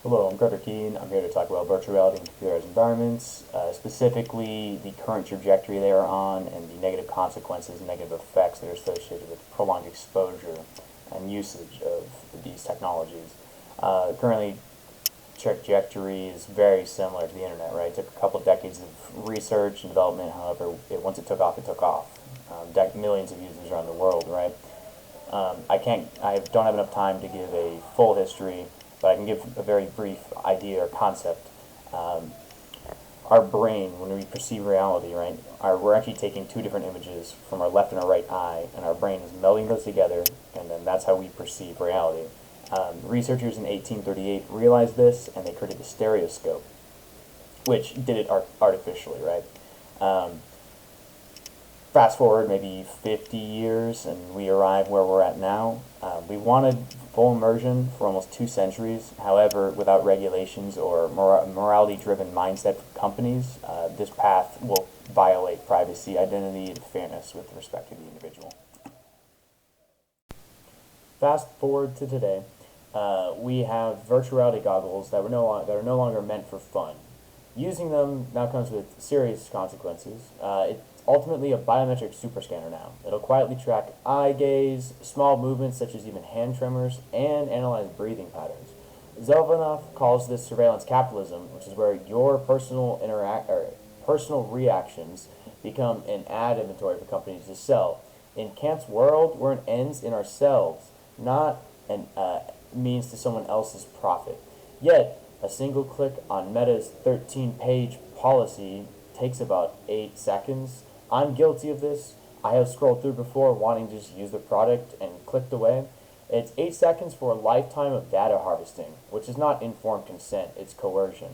Hello, I'm Carter Keen. I'm here to talk about virtual reality and computerized environments, specifically the current trajectory they are on and the negative consequences and negative effects that are associated with prolonged exposure and usage of these technologies. Currently, trajectory is very similar to the internet, right? It took a couple decades of research and development. However, once it took off, it took off. Millions of users around the world, right? I don't have enough time to give a full history, but I can give a very brief idea or concept. Um, our brain, when we perceive reality, right, we're actually taking two different images from our left and our right eye, and our brain is melding those together, and then that's how we perceive reality. Researchers in 1838 realized this, and they created the stereoscope, which did it artificially, right? Um, Fast forward maybe 50 years and we arrive where we're at now. We wanted full immersion for almost 2 centuries. However, without regulations or morality driven mindset from companies, this path will violate privacy, identity, and fairness with respect to the individual. Fast forward to today, we have virtual reality goggles that are no longer meant for fun. Using them now comes with serious consequences. It's ultimately a biometric super scanner now. It'll quietly track eye gaze, small movements such as even hand tremors, and analyze breathing patterns. Zelvanov calls this surveillance capitalism, which is where your personal reactions become an ad inventory for companies to sell. In Kant's world, we're an ends in ourselves, not an means to someone else's profit. Yet, a single click on Meta's 13-page policy takes about 8 seconds. I'm guilty of this. I have scrolled through before wanting to just use the product and clicked away. It's 8 seconds for a lifetime of data harvesting, which is not informed consent, it's coercion.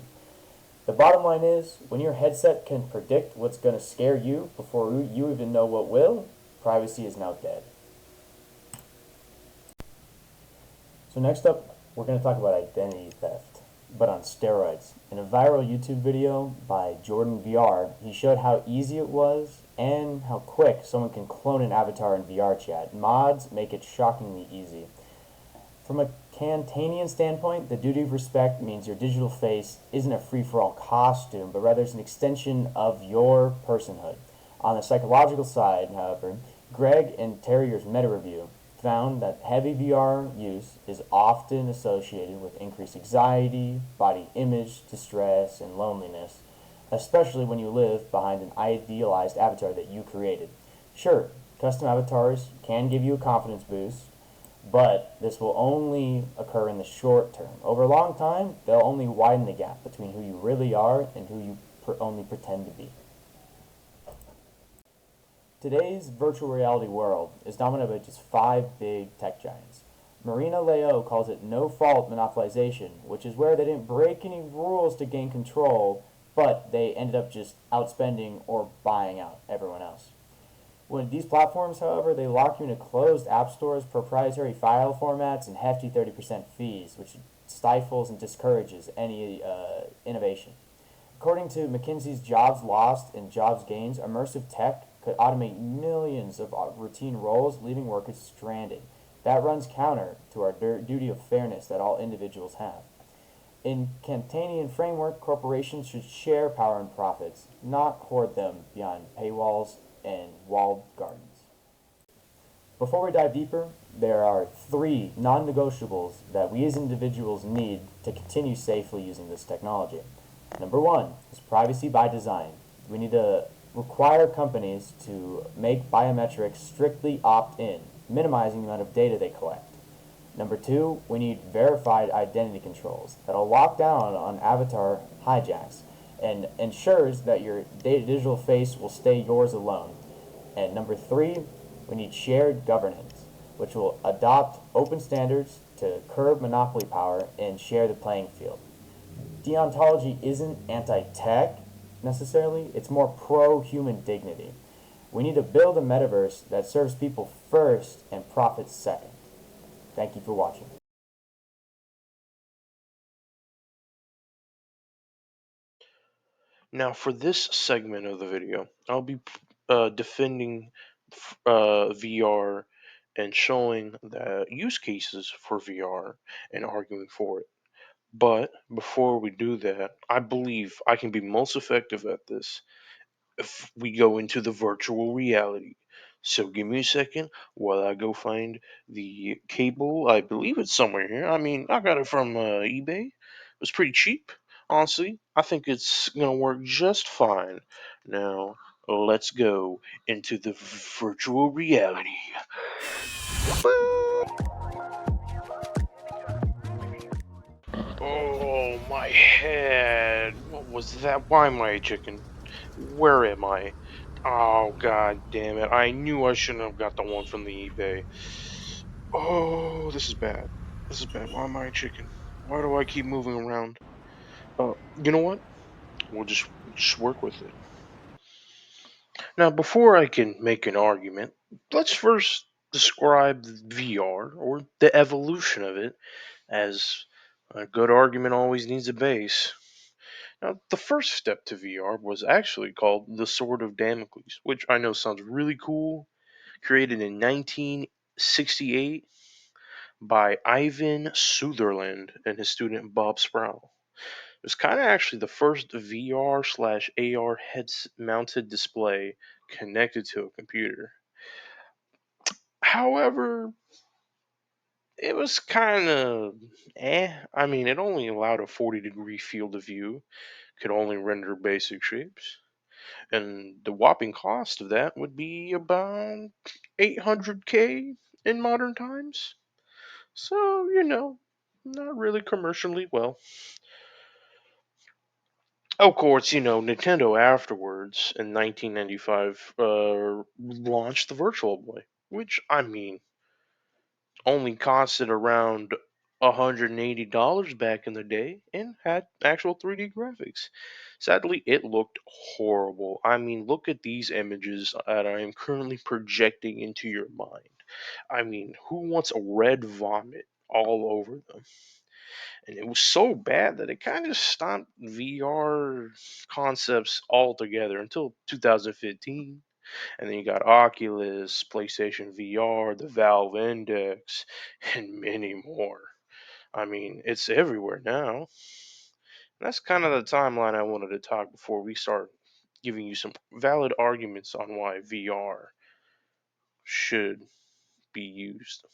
The bottom line is, when your headset can predict what's going to scare you before you even know what will, privacy is now dead. So next up, we're going to talk about identity theft, but on steroids. In a viral YouTube video by Jordan VR, he showed how easy it was and how quick someone can clone an avatar in VR chat. Mods make it shockingly easy. From a Kantanian standpoint, the duty of respect means your digital face isn't a free-for-all costume, but rather it's an extension of your personhood. On the psychological side, however, Greg and Terrier's meta review found that heavy VR use is often associated with increased anxiety, body image distress, and loneliness, especially when you live behind an idealized avatar that you created. Sure, custom avatars can give you a confidence boost, but this will only occur in the short term. Over a long time, they'll only widen the gap between who you really are and who you only pretend to be. Today's virtual reality world is dominated by just five big tech giants. Marina Leo calls it no-fault monopolization, which is where they didn't break any rules to gain control, but they ended up just outspending or buying out everyone else. When these platforms, however, they lock you into closed app stores, proprietary file formats, and hefty 30% fees, which stifles and discourages any innovation. According to McKinsey's Jobs Lost and Jobs Gains, immersive tech could automate millions of routine roles, leaving workers stranded. That runs counter to our duty of fairness that all individuals have. In Kantanian framework, corporations should share power and profits, not hoard them behind paywalls and walled gardens. Before we dive deeper, there are three non-negotiables that we as individuals need to continue safely using this technology. Number one is privacy by design. We need to require companies to make biometrics strictly opt-in, minimizing the amount of data they collect. Number two, we need verified identity controls that'll lock down on avatar hijacks and ensures that your digital face will stay yours alone. And number three, we need shared governance, which will adopt open standards to curb monopoly power and share the playing field. Deontology isn't anti-tech necessarily, it's more pro-human dignity. We need to build a metaverse that serves people first and profits second. Thank you for watching. Now, for this segment of the video, I'll be defending VR and showing the use cases for VR and arguing for it. But before we do that, I believe I can be most effective at this if we go into the virtual reality. So give me a second while I go find the cable. I believe it's somewhere here. I mean, I got it from eBay. It was pretty cheap, honestly. I think it's gonna work just fine. Now, let's go into the virtual reality. Oh, my head. What was that? Why am I a chicken? Where am I? Oh, god damn it. I knew I shouldn't have got the one from the eBay. Oh, this is bad. This is bad. Why am I a chicken? Why do I keep moving around? You know what? We'll just work with it. Now, before I can make an argument, let's first describe VR, or the evolution of it, as a good argument always needs a base. Now, the first step to VR was actually called the Sword of Damocles, which I know sounds really cool. Created in 1968 by Ivan Sutherland and his student Bob Sproul. It was kind of actually the first VR slash AR head mounted display connected to a computer. However, it was kind of I mean, it only allowed a 40-degree field of view, could only render basic shapes. And the whopping cost of that would be about 800K in modern times. So, not really commercially well. Of course, Nintendo afterwards in 1995 launched the Virtual Boy, which, I mean, only costed around $180 back in the day and had actual 3D graphics. Sadly, it looked horrible. I mean, look at these images that I am currently projecting into your mind. I mean, who wants a red vomit all over them? And it was so bad that it kind of stopped VR concepts altogether until 2015. And then you got Oculus, PlayStation VR, the Valve Index, and many more. I mean, it's everywhere now. That's kind of the timeline I wanted to talk before we start giving you some valid arguments on why VR should be used.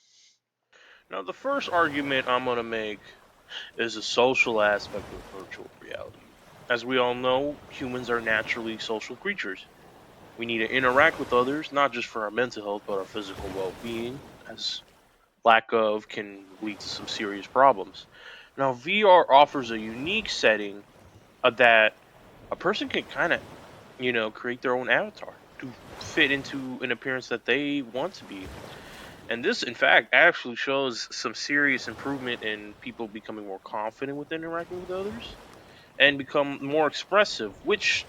Now, the first argument I'm going to make is the social aspect of virtual reality. As we all know, humans are naturally social creatures. We need to interact with others, not just for our mental health, but our physical well being, as lack of can lead to some serious problems. Now, VR offers a unique setting that a person can kind of, create their own avatar to fit into an appearance that they want to be. And this, in fact, actually shows some serious improvement in people becoming more confident with interacting with others and become more expressive, which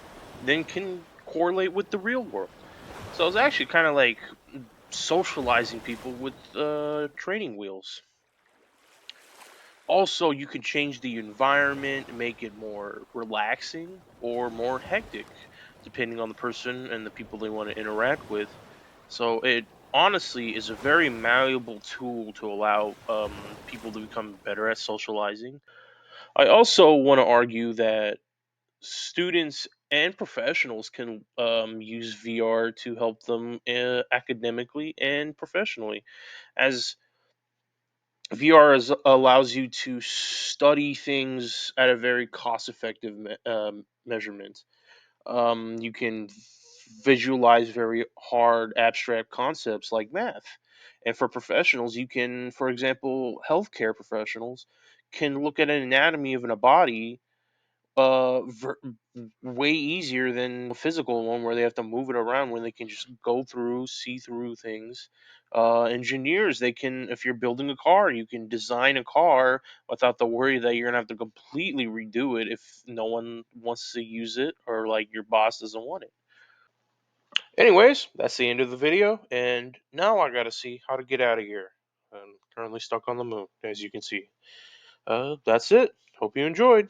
then can correlate with the real world. So it's actually kind of like socializing people with training wheels. Also, you can change the environment and make it more relaxing or more hectic, depending on the person and the people they want to interact with. So it honestly is a very malleable tool to allow people to become better at socializing. I also want to argue that students and professionals can use VR to help them academically and professionally, as VR allows you to study things at a very cost-effective measurement. You can visualize very hard abstract concepts like math, and for professionals, you can, for example, healthcare professionals can look at an anatomy of a body way easier than a physical one where they have to move it around when they can just go through, see through things. Engineers, they can, if you're building a car, you can design a car without the worry that you're gonna have to completely redo it if no one wants to use it or like your boss doesn't want it. Anyways, that's the end of the video, and now I gotta see how to get out of here. I'm currently stuck on the moon, as you can see. That's it. Hope you enjoyed.